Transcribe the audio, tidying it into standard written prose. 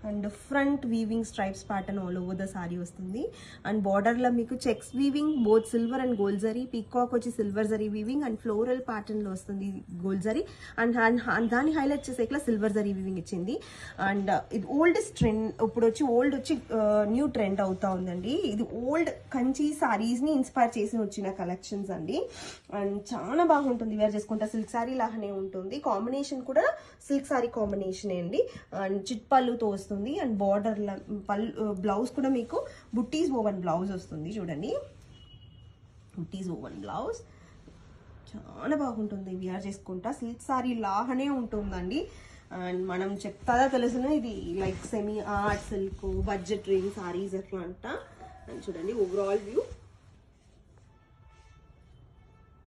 And front weaving stripes pattern all over the sari వస్తుంది. And బార్డర్లో మీకు checks weaving both silver and gold zari, peacock వచ్చి silver zari weaving and floral ప్యాటర్న్లో వస్తుంది gold zari. And దాన్ని highlight చేసేట్లా సిల్వర్ జరీ వీవింగ్ ఇచ్చింది. అండ్ ఇది ఓల్డెస్ట్ ట్రెండ్, ఇప్పుడు వచ్చి ఓల్డ్ వచ్చి న్యూ ట్రెండ్ అవుతా ఉందండి. ఇది ఓల్డ్ కంచి సారీస్ని ఇన్స్పైర్ చేసి వచ్చిన కలెక్షన్స్ అండి. అండ్ చాలా బాగుంటుంది వేర్ చేసుకుంటే, సిల్క్ సారీ లాగానే ఉంటుంది. కాంబినేషన్ కూడా సిల్క్ సారీ కాంబినేషన్ అండి. అండ్ చిట్ పళ్ళుతో వస్తుంది. అండ్ బార్డర్ బ్లౌజ్ కూడా మీకు బుట్టీస్ ఓవెన్ బ్లౌజ్ వస్తుంది. చూడండి, బుట్టీస్ ఓవెన్ బ్లౌజ్ చాలా బాగుంటుంది వేర్ చేసుకుంటా, సిల్క్ సారీ లాగానే ఉంటుందండి. అండ్ మనం చెప్తాదా తెలుసు, ఇది like semi art silk budget range saris ఎట్లా అంట. అండ్ చూడండి ఓవరాల్ వ్యూ.